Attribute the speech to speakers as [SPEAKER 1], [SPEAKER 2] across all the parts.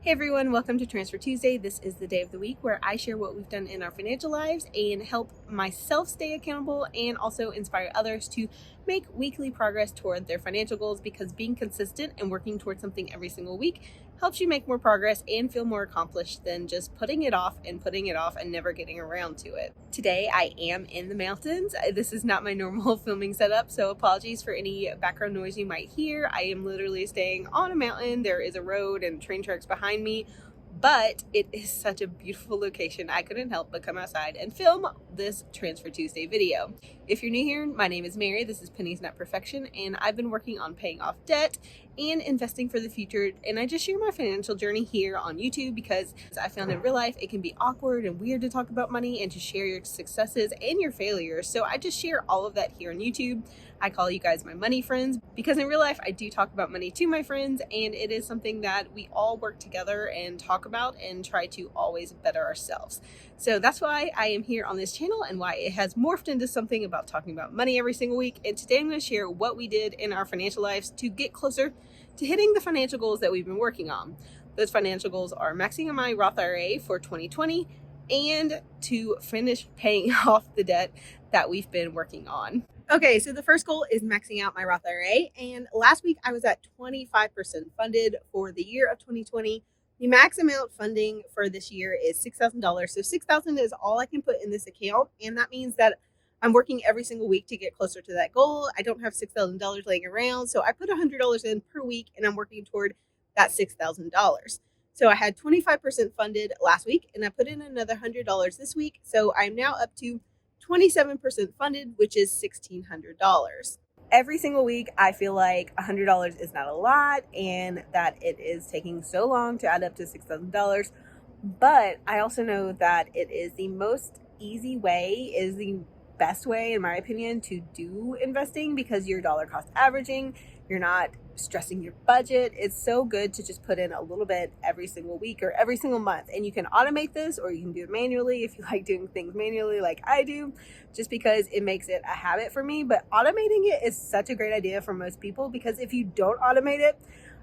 [SPEAKER 1] Hey everyone, welcome to Transfer Tuesday. This is the day of the week where I share what we've done in our financial lives and help myself stay accountable and also inspire others to make weekly progress toward their financial goals, because being consistent and working towards something every single week helps you make more progress and feel more accomplished than just putting it off and never getting around to it. Today I am in the mountains. This is not my normal filming setup, so apologies for any background noise you might hear. I am literally staying on a mountain. There is a road and train tracks behind me, but it is such a beautiful location. I couldn't help but come outside and film this Transfer Tuesday video. If you're new here, my name is Mary. This is Penny's Nut Perfection, and I've been working on paying off debt and investing for the future. And I just share my financial journey here on YouTube because I found in real life it can be awkward and weird to talk about money and to share your successes and your failures. So I just share all of that here on YouTube. I call you guys my money friends because in real life I do talk about money to my friends, and it is something that we all work together and talk about and try to always better ourselves. So that's why I am here on this channel and why it has morphed into something about talking about money every single week. And today I'm going to share what we did in our financial lives to get closer to hitting the financial goals that we've been working on. Those financial goals are maxing out my Roth IRA for 2020 and to finish paying off the debt that we've been working on. Okay, so the first goal is maxing out my Roth IRA, and last week I was at 25% funded for the year of 2020. The max amount funding for this year is $6,000. So $6,000 is all I can put in this account, and that means that I'm working every single week to get closer to that goal. I don't have $6,000 laying around, so I put $100 in per week, and I'm working toward that $6,000. So I had 25% funded last week, and I put in another $100 this week. So I'm now up to 27% funded, which is $1,600. Every single week, I feel like $100 is not a lot and that it is taking so long to add up to $6,000. But I also know that it is the most easy way, is the best way, in my opinion, to do investing because you're dollar cost averaging. You're not stressing your budget. It's so good to just put in a little bit every single week or every single month. And you can automate this or you can do it manually if you like doing things manually like I do, just because it makes it a habit for me. But automating it is such a great idea for most people, because if you don't automate it,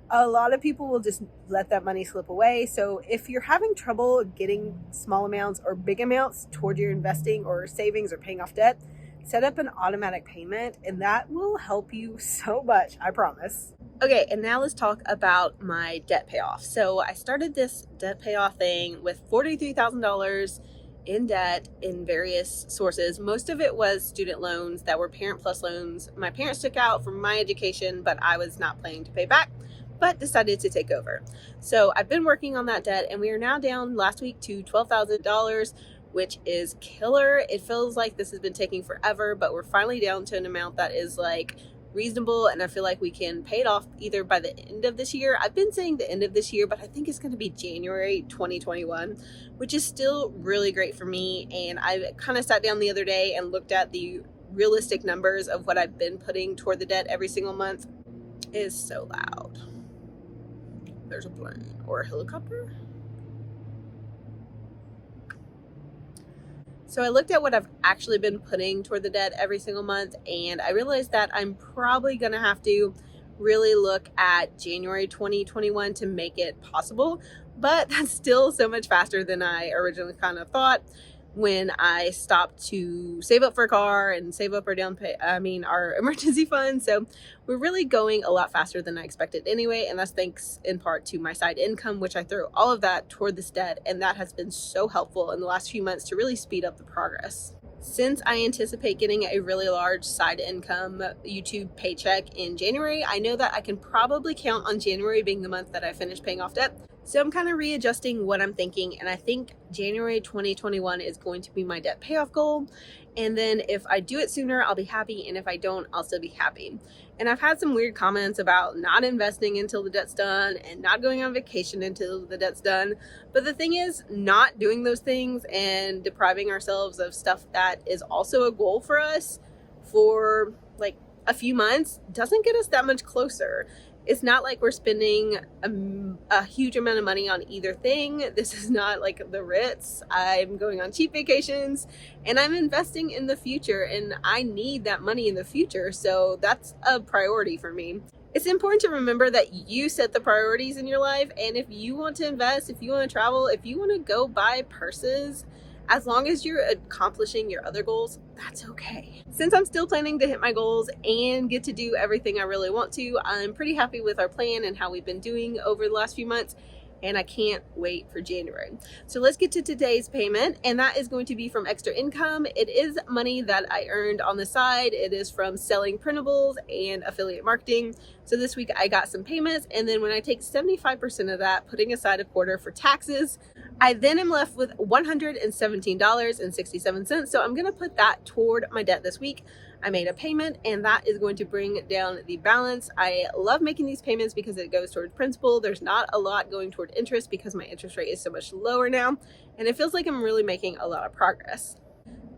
[SPEAKER 1] a lot of people will just let that money slip away. So if you're having trouble getting small amounts or big amounts toward your investing or savings or paying off debt, set up an automatic payment, and that will help you so much, I promise. Okay, and now let's talk about my debt payoff. So I started this debt payoff thing with $43,000 in debt in various sources. Most of it was student loans that were Parent Plus loans my parents took out for my education, but I was not planning to pay back, but decided to take over. So I've been working on that debt, and we are now down last week to $12,000, which is killer. It feels like this has been taking forever, but we're finally down to an amount that is like reasonable, and I feel like we can pay it off either by the end of this year. I've been saying the end of this year, but I think it's going to be January 2021, which is still really great for me. And I kind of sat down the other day and looked at the realistic numbers of what I've been putting toward the debt every single month. It is so loud. There's a plane or a helicopter. So I looked at what I've actually been putting toward the debt every single month, and I realized that I'm probably going to have to really look at January 2021 to make it possible. But that's still so much faster than I originally kind of thought when I stopped to save up for a car and save up our our emergency fund. So we're really going a lot faster than I expected anyway, and that's thanks in part to my side income, which I threw all of that toward this debt, and that has been so helpful in the last few months to really speed up the progress. Since I anticipate getting a really large side income YouTube paycheck in January, I know that I can probably count on January being the month that I finish paying off debt. So I'm kind of readjusting what I'm thinking, and I think January 2021 is going to be my debt payoff goal. And then if I do it sooner, I'll be happy, and if I don't, I'll still be happy. And I've had some weird comments about not investing until the debt's done and not going on vacation until the debt's done. But the thing is, not doing those things and depriving ourselves of stuff that is also a goal for us for like a few months doesn't get us that much closer. It's not like we're spending a huge amount of money on either thing. This is not like the Ritz. I'm going on cheap vacations and I'm investing in the future, and I need that money in the future. So that's a priority for me. It's important to remember that you set the priorities in your life, and if you want to invest, if you want to travel, if you want to go buy purses, as long as you're accomplishing your other goals, that's okay. Since I'm still planning to hit my goals and get to do everything I really want to, I'm pretty happy with our plan and how we've been doing over the last few months, and I can't wait for January. So let's get to today's payment, and that is going to be from extra income. It is money that I earned on the side. It is from selling printables and affiliate marketing. So this week I got some payments, and then when I take 75% of that, putting aside a quarter for taxes, I then am left with $117.67. So I'm gonna put that toward my debt this week. I made a payment, and that is going to bring down the balance. I love making these payments because it goes toward principal. There's not a lot going toward interest because my interest rate is so much lower now, and it feels like I'm really making a lot of progress.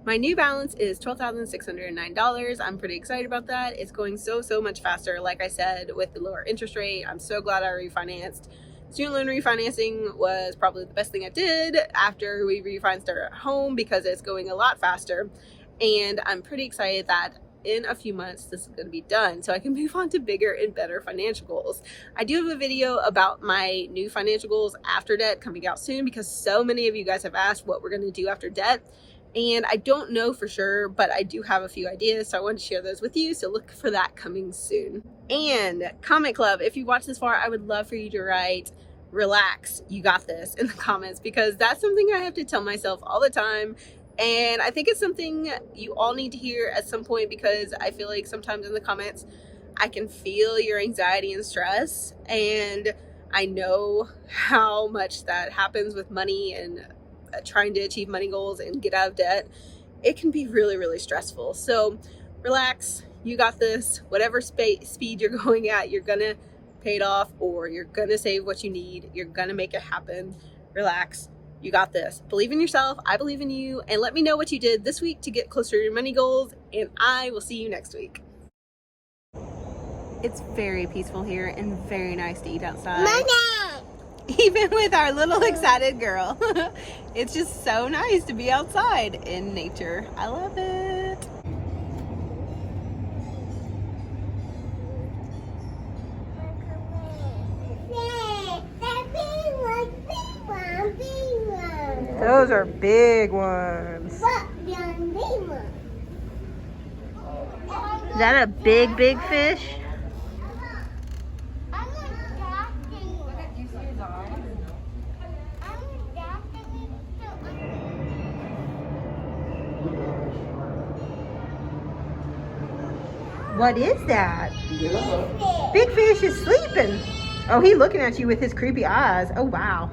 [SPEAKER 1] My new balance is $12,609. I'm pretty excited about that. It's going so much faster. Like I said, with the lower interest rate, I'm so glad I refinanced. Student loan refinancing was probably the best thing I did after we refinanced our home because it's going a lot faster. And I'm pretty excited that in a few months this is going to be done so I can move on to bigger and better financial goals. I do have a video about my new financial goals after debt coming out soon because so many of you guys have asked what we're going to do after debt. And I don't know for sure, but I do have a few ideas, so I want to share those with you, so look for that coming soon. And comment club, if you watch this far, I would love for you to write "relax, you got this" in the comments, because that's something I have to tell myself all the time. And I think it's something you all need to hear at some point, because I feel like sometimes in the comments I can feel your anxiety and stress, and I know how much that happens with money and trying to achieve money goals and get out of debt. It can be really stressful. So relax, you got this. Whatever speed you're going at, you're gonna pay it off, or you're gonna save what you need. You're gonna make it happen. Relax, you got this. Believe in yourself. I believe in you. And let me know what you did this week to get closer to your money goals, and I will see you next week. It's very peaceful here and very nice to eat outside. Mama! Even with our little excited girl. It's just so nice to be outside in nature. I love it. Those are big ones. Is that a big fish? What is that? Big fish is sleeping. Oh, he's looking at you with his creepy eyes. Oh, wow.